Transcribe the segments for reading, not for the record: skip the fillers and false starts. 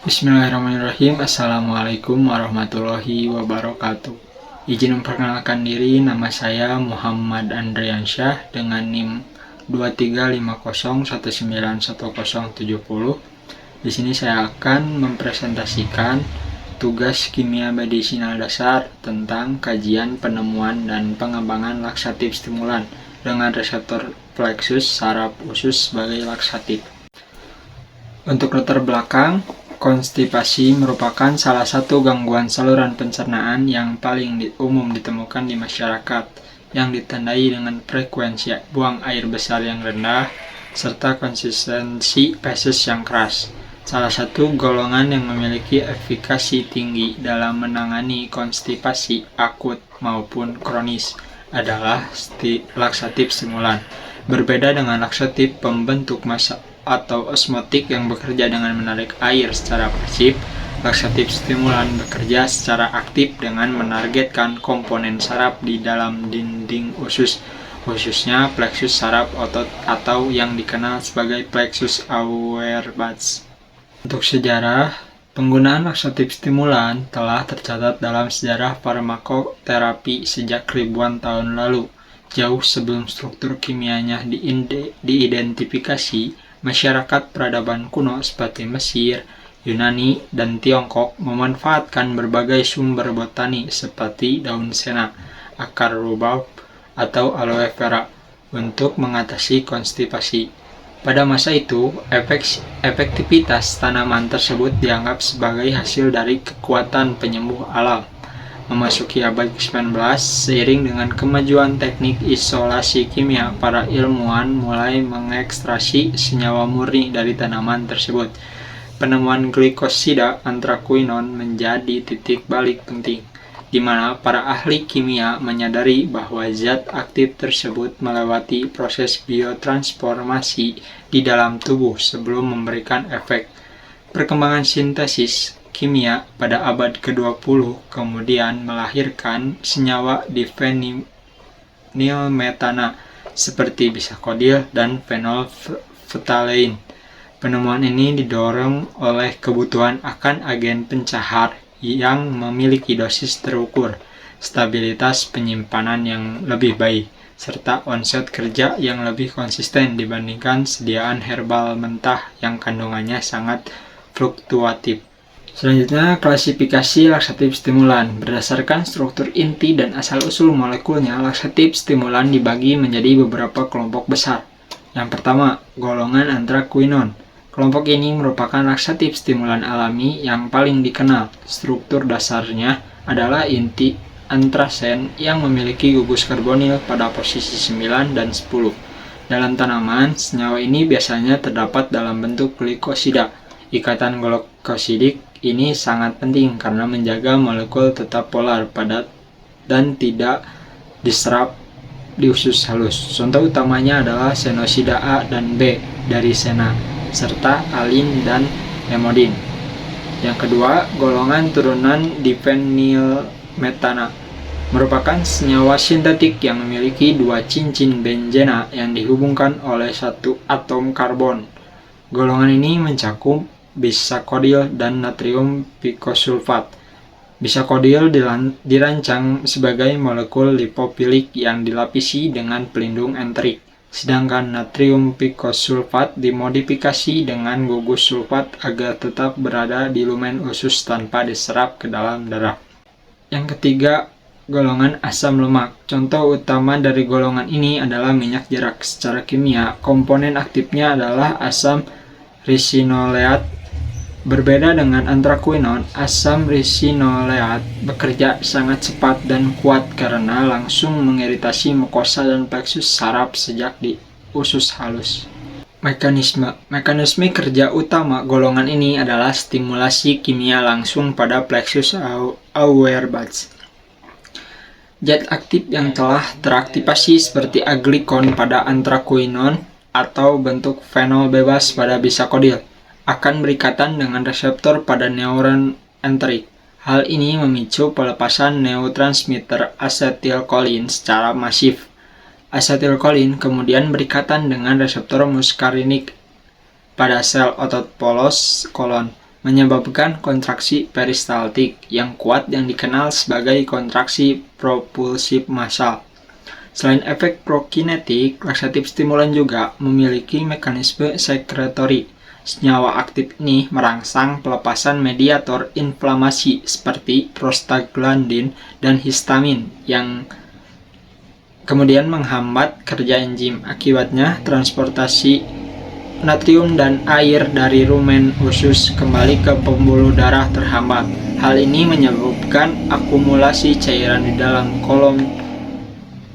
Bismillahirrahmanirrahim. Assalamualaikum warahmatullahi wabarakatuh. Izin memperkenalkan diri, nama saya Muhammad Andriansyah dengan NIM 2350191070. Di sini saya akan mempresentasikan tugas kimia medisinal dasar tentang kajian penemuan dan pengembangan laksatif stimulan dengan reseptor plexus saraf usus sebagai laksatif. Untuk latar belakang, konstipasi merupakan salah satu gangguan saluran pencernaan yang paling umum ditemukan di masyarakat, yang ditandai dengan frekuensi buang air besar yang rendah serta konsistensi feses yang keras. Salah satu golongan yang memiliki efikasi tinggi dalam menangani konstipasi akut maupun kronis adalah laksatif stimulan. Berbeda dengan laksatif pembentuk massa atau osmotik yang bekerja dengan menarik air secara pasif, laksatif stimulan bekerja secara aktif dengan menargetkan komponen saraf di dalam dinding usus, khususnya plexus saraf otot atau yang dikenal sebagai plexus Auerbach. Untuk sejarah, penggunaan laksatif stimulan telah tercatat dalam sejarah farmakoterapi sejak ribuan tahun lalu. Jauh sebelum struktur kimianya diidentifikasi, masyarakat peradaban kuno seperti Mesir, Yunani, dan Tiongkok memanfaatkan berbagai sumber botani seperti daun sena, akar rhubarb, atau aloe vera untuk mengatasi konstipasi. Pada masa itu, efektivitas tanaman tersebut dianggap sebagai hasil dari kekuatan penyembuh alam. Memasuki abad ke-19, seiring dengan kemajuan teknik isolasi kimia, para ilmuwan mulai mengekstraksi senyawa murni dari tanaman tersebut. Penemuan glikosida anthraquinone menjadi titik balik penting, di mana para ahli kimia menyadari bahwa zat aktif tersebut melewati proses biotransformasi di dalam tubuh sebelum memberikan efek. Perkembangan sintesis kimia pada abad ke-20 kemudian melahirkan senyawa difenilmetana seperti bisakodil dan fenolftalein. Penemuan ini didorong oleh kebutuhan akan agen pencahar yang memiliki dosis terukur, stabilitas penyimpanan yang lebih baik, serta onset kerja yang lebih konsisten dibandingkan sediaan herbal mentah yang kandungannya sangat fluktuatif. Selanjutnya, klasifikasi laksatif stimulan. Berdasarkan struktur inti dan asal-usul molekulnya, laksatif stimulan dibagi menjadi beberapa kelompok besar. Yang pertama, golongan anthraquinone. Kelompok ini merupakan laksatif stimulan alami yang paling dikenal. Struktur dasarnya adalah inti antrasen yang memiliki gugus karbonil pada posisi 9 dan 10. Dalam tanaman, senyawa ini biasanya terdapat dalam bentuk glikosida. Ikatan glikosidik ini sangat penting karena menjaga molekul tetap polar, padat, dan tidak diserap di usus halus. Contoh utamanya adalah senosida A dan B dari sena, serta alin dan hemodin. Yang kedua, golongan turunan difenilmetana merupakan senyawa sintetik yang memiliki dua cincin benzena yang dihubungkan oleh satu atom karbon. Golongan ini mencakup bisakodil dan natrium picosulfat. Bisakodil dirancang sebagai molekul lipofilik yang dilapisi dengan pelindung enterik, sedangkan natrium picosulfat dimodifikasi dengan gugus sulfat agar tetap berada di lumen usus tanpa diserap ke dalam darah. Yang ketiga, golongan asam lemak. Contoh utama dari golongan ini adalah minyak jerak. Secara kimia, komponen aktifnya adalah asam risinoleat. Berbeda dengan anthraquinone, asam risinoleat bekerja sangat cepat dan kuat karena langsung mengiritasi mukosa dan plexus saraf sejak di usus halus. Mekanisme kerja utama golongan ini adalah stimulasi kimia langsung pada plexus Auerbach. Zat aktif yang telah teraktivasi seperti aglikon pada anthraquinone atau bentuk fenol bebas pada bisakodil akan berikatan dengan reseptor pada neuron enterik. Hal ini memicu pelepasan neurotransmitter asetilkolin secara masif. Asetilkolin kemudian berikatan dengan reseptor muskarinik pada sel otot polos kolon. menyebabkan kontraksi peristaltik yang kuat yang dikenal sebagai kontraksi propulsif massal. Selain efek prokinetik, laksatif stimulan juga memiliki mekanisme sekretori. Senyawa aktif ini merangsang pelepasan mediator inflamasi seperti prostaglandin dan histamin yang kemudian menghambat kerja enzim. Akibatnya, transportasi natrium dan air dari rumen usus kembali ke pembuluh darah terhambat. Hal ini menyebabkan akumulasi cairan di dalam kolom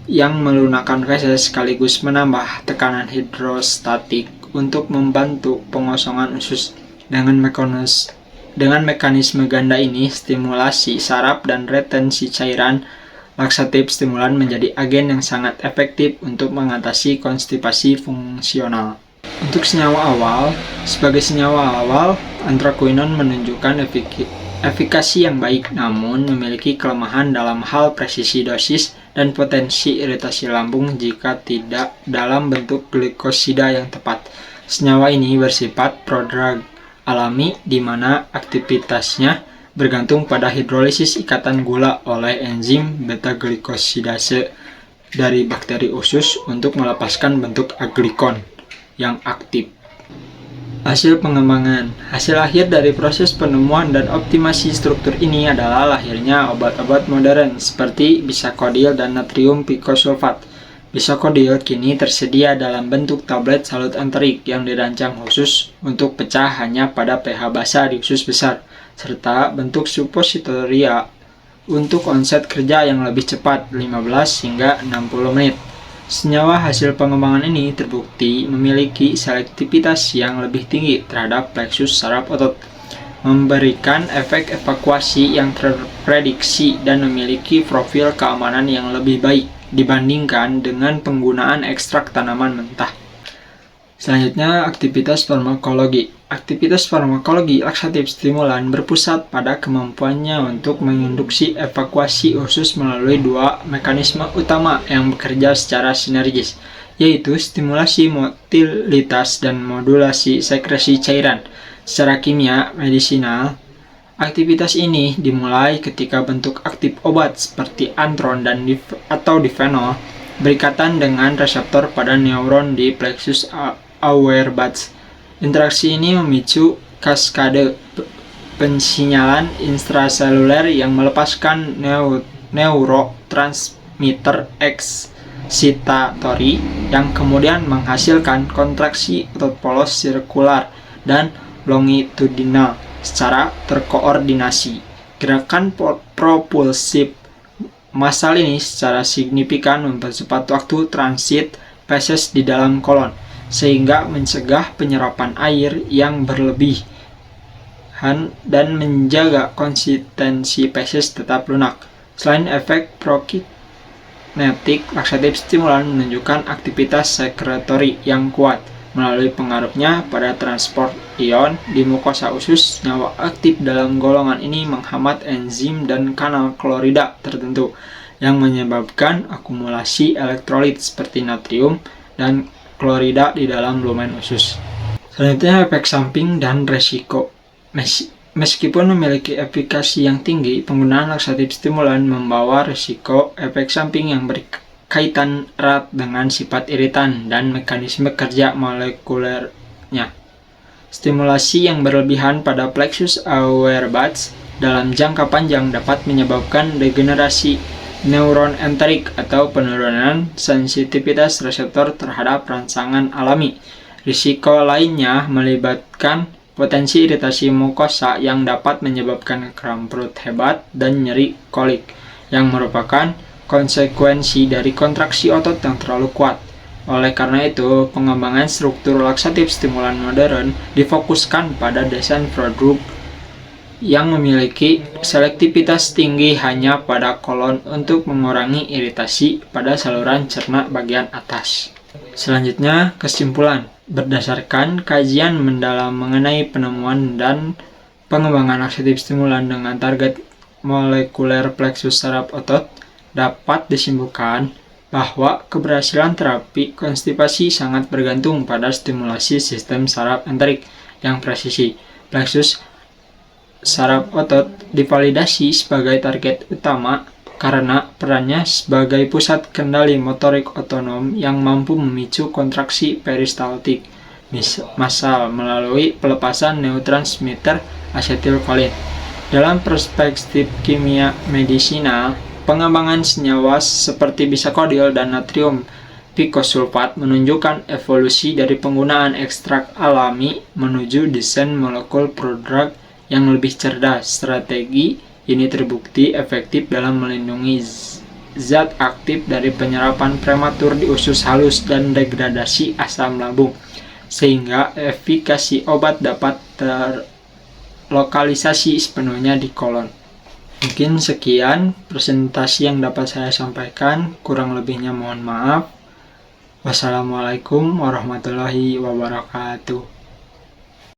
yang melunakkan feses sekaligus menambah tekanan hidrostatik untuk membantu pengosongan usus. Dengan mekanisme ganda ini, stimulasi saraf dan retensi cairan, laksatif stimulan menjadi agen yang sangat efektif untuk mengatasi konstipasi fungsional. Untuk sebagai senyawa awal, anthraquinone menunjukkan efikasi yang baik, namun memiliki kelemahan dalam hal presisi dosis dan potensi iritasi lambung jika tidak dalam bentuk glikosida yang tepat. Senyawa ini bersifat prodrug alami di mana aktivitasnya bergantung pada hidrolisis ikatan gula oleh enzim beta-glikosidase dari bakteri usus untuk melepaskan bentuk aglikon yang aktif. Hasil pengembangan. Hasil akhir dari proses penemuan dan optimasi struktur ini adalah lahirnya obat-obat modern seperti bisakodil dan natrium picosulfat. Bisakodil kini tersedia dalam bentuk tablet salut enterik yang dirancang khusus untuk pecah hanya pada pH basa di usus besar, serta bentuk suppositoria untuk onset kerja yang lebih cepat 15 hingga 60 menit. Senyawa hasil pengembangan ini terbukti memiliki selektivitas yang lebih tinggi terhadap plexus saraf otot, memberikan efek evakuasi yang terprediksi dan memiliki profil keamanan yang lebih baik dibandingkan dengan penggunaan ekstrak tanaman mentah. Selanjutnya, aktivitas farmakologi. Aktivitas farmakologi laksatif stimulan berpusat pada kemampuannya untuk menginduksi evakuasi usus melalui dua mekanisme utama yang bekerja secara sinergis, yaitu stimulasi motilitas dan modulasi sekresi cairan. Secara kimia medisinal, aktivitas ini dimulai ketika bentuk aktif obat seperti antron atau difenol berikatan dengan reseptor pada neuron di plexus Auerbach. Interaksi ini memicu kaskade pensinyalan intraseluler yang melepaskan neurotransmitter excitatory yang kemudian menghasilkan kontraksi otot polos sirkular dan longitudinal secara terkoordinasi. Gerakan propulsif massal ini secara signifikan mempercepat waktu transit feses di dalam kolon, sehingga mencegah penyerapan air yang berlebihan dan menjaga konsistensi feses tetap lunak. Selain efek prokinetik, laksatif stimulan menunjukkan aktivitas sekretori yang kuat. Melalui pengaruhnya pada transport ion di mukosa usus, senyawa aktif dalam golongan ini menghambat enzim dan kanal klorida tertentu yang menyebabkan akumulasi elektrolit seperti natrium dan klorida di dalam lumen usus. Selanjutnya, efek samping dan resiko. Meskipun memiliki efikasi yang tinggi, penggunaan laksatif stimulan membawa risiko efek samping yang berkaitan erat dengan sifat iritan dan mekanisme kerja molekulernya. Stimulasi yang berlebihan pada plexus Auerbach dalam jangka panjang dapat menyebabkan degenerasi neuron enterik atau penurunan sensitivitas reseptor terhadap rangsangan alami. Risiko lainnya melibatkan potensi iritasi mukosa yang dapat menyebabkan kram perut hebat dan nyeri kolik, yang merupakan konsekuensi dari kontraksi otot yang terlalu kuat. Oleh karena itu, pengembangan struktur laksatif stimulan modern difokuskan pada desain prodrug yang memiliki selektivitas tinggi hanya pada kolon untuk mengurangi iritasi pada saluran cerna bagian atas. Selanjutnya, kesimpulan. Berdasarkan kajian mendalam mengenai penemuan dan pengembangan laksatif stimulan dengan target molekuler plexus saraf otot, dapat disimpulkan bahwa keberhasilan terapi konstipasi sangat bergantung pada stimulasi sistem saraf enterik yang presisi. Plexus saraf otot divalidasi sebagai target utama karena perannya sebagai pusat kendali motorik otonom yang mampu memicu kontraksi peristaltik massal melalui pelepasan neurotransmitter asetilkolin. Dalam perspektif kimia medisinal, pengembangan senyawa seperti bisakodil dan natrium pikosulfat menunjukkan evolusi dari penggunaan ekstrak alami menuju desain molekul prodrug yang lebih cerdas. Strategi ini terbukti efektif dalam melindungi zat aktif dari penyerapan prematur di usus halus dan degradasi asam lambung, sehingga efikasi obat dapat terlokalisasi sepenuhnya di kolon. Mungkin sekian presentasi yang dapat saya sampaikan, kurang lebihnya mohon maaf. Wassalamualaikum warahmatullahi wabarakatuh.